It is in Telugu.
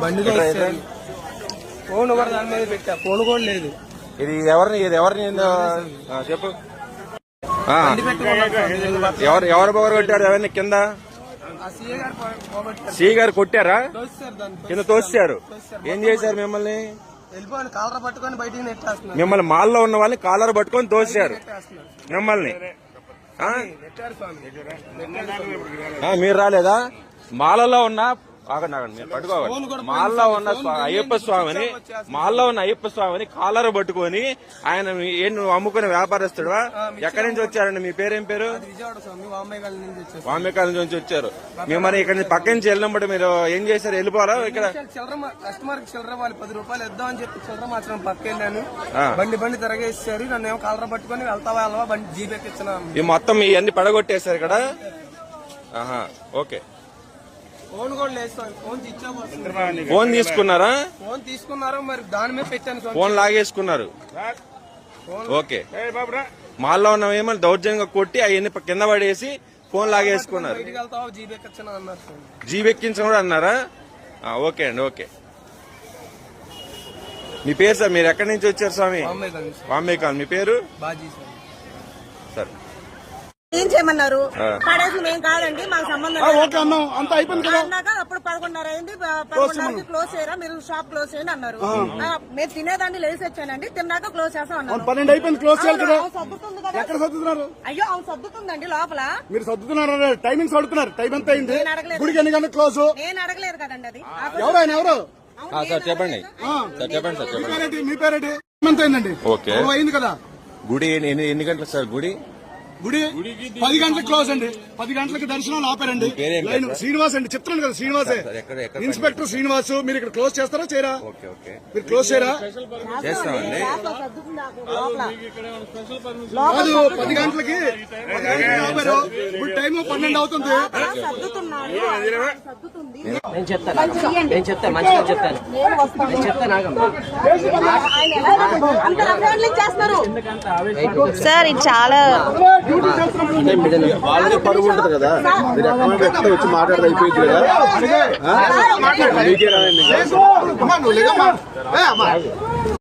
బండి ఫోన్ కూడా దాని మీద పెట్టా, ఫోన్ కూడా లేదు. ఇది ఎవరిని చెప్పు. ఎవరు పవర్ కొట్టారు ఎవరిని కింద? సి గారు కొట్టారా? కింద తోసారు. ఏం చేశారు మిమ్మల్ని? కాలర్ పట్టుకొని బయటికి నెట్టేస్తున్నారు. మిమ్మల్ని మాల్లో ఉన్న వాళ్ళని కాలర్ పట్టుకొని తోసారు మిమ్మల్ని. మీరు రాలేదా? మాలలో ఉన్న మీరు పట్టుకోవాలి. మాల్లో ఉన్న అయ్యప్ప స్వామిని కాలర్ పట్టుకొని ఆయన నువ్వు అమ్ముకునే వ్యాపారస్తుడువా? ఎక్కడి నుంచి వచ్చారండి? మీ పేరేం పేరు? వామేకాల నుంచి వచ్చారు. మిమ్మల్ని ఇక్కడ నుంచి పక్క నుంచి వెళ్ళినప్పుడు మీరు ఏం చేశారు? వెళ్ళిపోవాలా? ఇక్కడ కస్టమర్ చిల్లర వాళ్ళు 10 రూపాయలు ఇద్దాం అని చెప్పి చిల్లర మాత్రం పక్క వెళ్ళాను. బండి తిరగేసారు. నన్ను ఏమో కాలర్ పట్టుకొని వెళ్తావా బండి జీప్ ఎక్కించిన మొత్తం ఇవన్నీ పడగొట్టేశారు ఇక్కడ. ఓకే. ఫోన్ తీసుకున్నారా? ఫోన్ తీసుకున్నారు, మరి దాని మీద పెట్టాను. ఫోన్ లాగేసుకున్నారు. ఓకే. మాల్లో ఉన్నవేమో దౌర్జన్యంగా కొట్టి అవన్నీ కింద పడేసి ఫోన్ లాగేసుకున్నారు. జీబెక్కించడం కూడా అన్నారా? ఓకే అండి. ఓకే. మీ పేరు సార్? మీరు ఎక్కడి నుంచి వచ్చారు స్వామి? వామేకాల్. మీ పేరు? సార్ ఏం చేయమన్నారు? పడేసి మేము కాదండి, మాకు సంబంధం అన్నాక అప్పుడు 11:30 అయింది. 11:30కి క్లోజ్ చేయరా, మీరు షాప్ క్లోజ్ చేయండి అన్నారు. మేము తినేదాన్ని లేసి వచ్చానండి. తిన్నాక క్లోజ్ చేస్తాం అన్నారు. 12 అయిపోయింది, క్లోజ్ చేయాలి కదా. ఎక్కడ సర్దుతున్నారు? అయ్యో అవును సర్దుతుందండి లోపల. మీరు సర్దుతున్నారు, టైమింగ్స్ అడుగుతున్నారు. టైం ఎంత అయింది? గుడికి ఎన్ని గంటలకు క్లోజ్? నేను అడగలేదు కదండి అది. ఎవరు సార్ చెప్పండి. చెప్పండి సార్. చెప్పండి. మీ పేరేంటి? ఎంత అయిందండి? ఓకే. అయింది కదా. గుడి ఎన్ని గంటలకు సార్? గుడి 10 గంటలకు క్లోజ్ అండి. 10 గంటలకు దర్శనం ఆపారండి. శ్రీనివాస్ అండి, చెప్తున్నాను కదా. శ్రీనివాసే, ఇన్స్పెక్టర్ శ్రీనివాస్. మీరు ఇక్కడ క్లోజ్ చేస్తారా చేయరా? మీరు క్లోజ్ చేయరా? చేస్తామండి. కాదు, 10 గంటలకి ఆపారు. ఇప్పుడు టైం 12 అవుతుంది. సార్ ఇది చాలా వాళ్ళకి పరుగు ఉంటుంది కదా. మీరు ఎక్కడ వచ్చి మాట్లాడితే అయిపోయింది కదా.